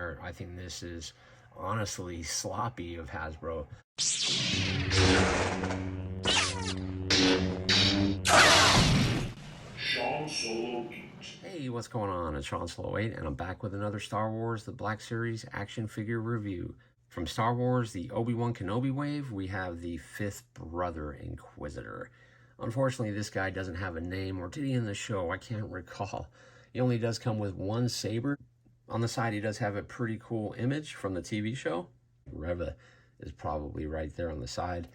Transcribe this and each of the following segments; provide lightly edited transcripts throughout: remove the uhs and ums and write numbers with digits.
there. I think this is honestly sloppy of Hasbro. Hey, what's going on? It's Sean Solo 8, and I'm back with another Star Wars The Black Series action figure review. From Star Wars, the Obi-Wan Kenobi wave, we have the fifth brother Inquisitor. Unfortunately, this guy doesn't have a name, or did he in the show? I can't recall. He only does come with one saber. On the side, he does have a pretty cool image from the TV show. Reva is probably right there on the side.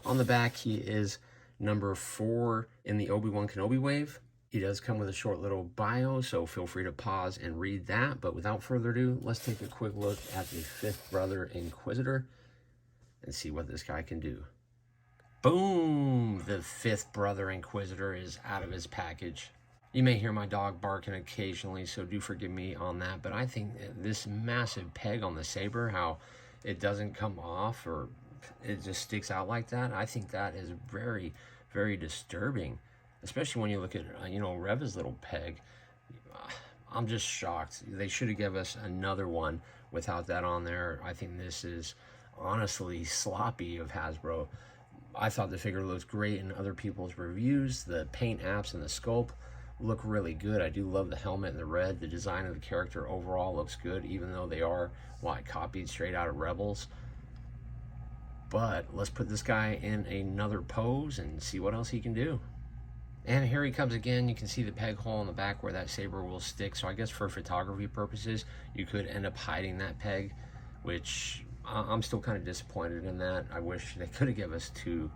On the back, he is number 4 in the Obi-Wan Kenobi wave. He does come with a short little bio, so feel free to pause and read that. But without further ado, let's take a quick look at the fifth brother Inquisitor and see what this guy can do. Boom! The fifth brother Inquisitor is out of his package. You may hear my dog barking occasionally, so do forgive me on that. But I think this massive peg on the saber, how it doesn't come off or it just sticks out like that, I think that is very, very disturbing. Especially when you look at, Reva's little peg. I'm just shocked. They should have given us another one without that on there. I think this is honestly sloppy of Hasbro. I thought the figure looked great in other people's reviews. The paint apps and the sculpt look really good. I do love the helmet and the red. The design of the character overall looks good, even though they are, copied straight out of Rebels. But let's put this guy in another pose and see what else he can do. And here he comes again. You can see the peg hole in the back where that saber will stick. So I guess for photography purposes, you could end up hiding that peg, which I'm still kind of disappointed in that. I wish they could have given us two,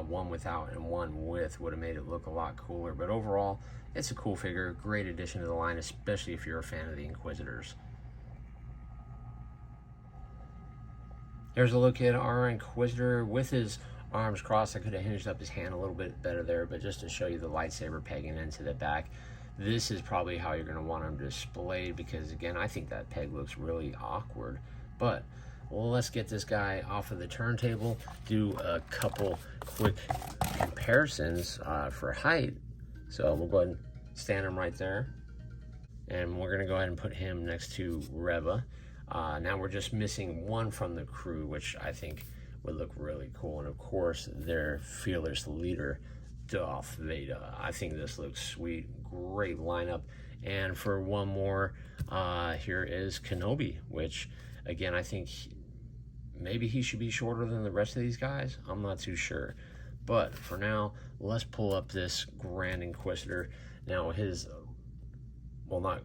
one without and one with. Would have made it look a lot cooler. But overall, it's a cool figure. Great addition to the line, especially if you're a fan of the Inquisitors. There's a look at our Inquisitor with his arms crossed. I could have hinged up his hand a little bit better there, but just to show you the lightsaber pegging into the back, this is probably how you're going to want him displayed, because again, I think that peg looks really awkward. But let's get this guy off of the turntable, do a couple quick comparisons for height. So we'll go ahead and stand him right there, and we're going to go ahead and put him next to Reva. Now we're just missing one from the crew, which I think would look really cool, and of course their fearless leader, Darth Vader. I think this looks sweet. Great lineup. And for one more, here is Kenobi, which again, I think maybe he should be shorter than the rest of these guys. I'm not too sure, but for now, let's pull up this Grand Inquisitor. Now his, not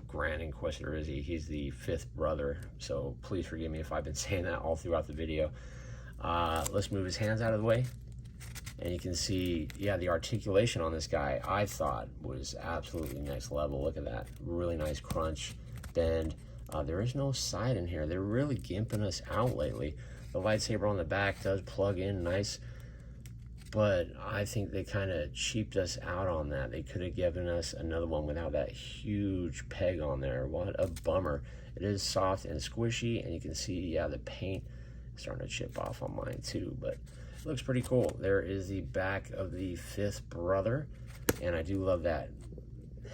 Grand Inquisitor is he? He's the fifth brother, so please forgive me if I've been saying that all throughout the video. Let's move his hands out of the way, and you can see, the articulation on this guy I thought was absolutely next level. Look at that, really nice crunch, bend. There is no side in here. They're really gimping us out lately. The lightsaber on the back does plug in nice, but I think they kind of cheaped us out on that. They could have given us another one without that huge peg on there. What a bummer. It is soft and squishy, and you can see, the paint starting to chip off on mine too, but it looks pretty cool. There is the back of the fifth brother, and I do love that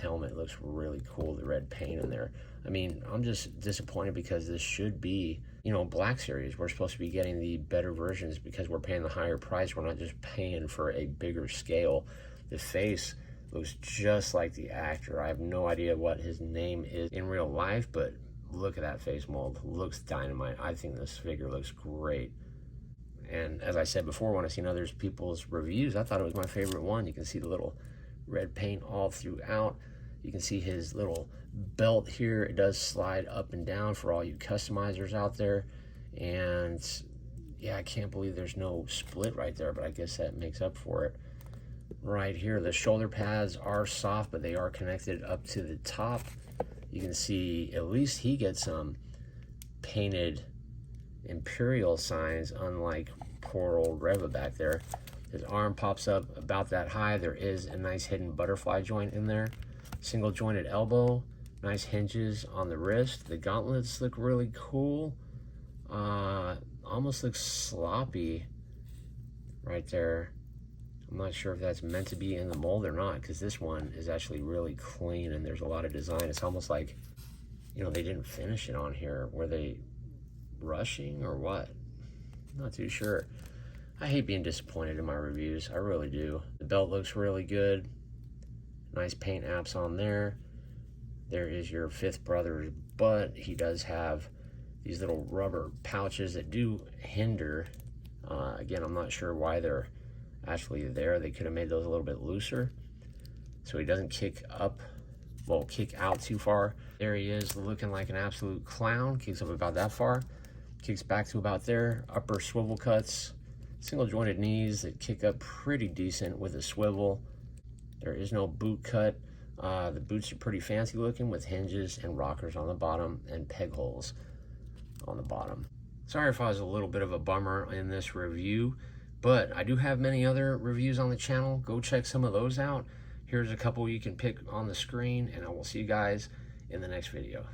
helmet. It looks really cool, the red paint in there. I mean, I'm just disappointed because this should be, Black Series. We're supposed to be getting the better versions because we're paying the higher price. We're not just paying for a bigger scale. The face looks just like the actor. I have no idea what his name is in real life, but look at that face mold. Looks dynamite. I think this figure looks great. And as I said before, when I've seen other people's reviews, I thought it was my favorite one. You can see the little red paint all throughout. You can see his little belt here. It does slide up and down for all you customizers out there. And I can't believe there's no split right there, but I guess that makes up for it. Right here, the shoulder pads are soft, but they are connected up to the top. You can see at least he gets some painted Imperial signs, unlike poor old Reva back there. His arm pops up about that high. There is a nice hidden butterfly joint in there. Single jointed elbow, nice hinges on the wrist. The gauntlets look really cool. Almost looks sloppy right there. I'm not sure if that's meant to be in the mold or not, because this one is actually really clean and there's a lot of design. It's almost like you know, they didn't finish it on here. Were they rushing or what? Not too sure. I hate being disappointed in my reviews. I really do. The belt looks really good. Nice paint apps on there. There is your fifth brother's butt. He does have these little rubber pouches that do hinder. Again, I'm not sure why they're actually there. They could have made those a little bit looser so he doesn't kick up, well, kick out too far. There he is, looking like an absolute clown. Kicks up about that far, kicks back to about there. Upper swivel cuts, single jointed knees that kick up pretty decent with a swivel. There is no boot cut. The boots are pretty fancy looking with hinges and rockers on the bottom and peg holes on the bottom. Sorry if I was a little bit of a bummer in this review, but I do have many other reviews on the channel. Go check some of those out. Here's a couple you can pick on the screen, and I will see you guys in the next video.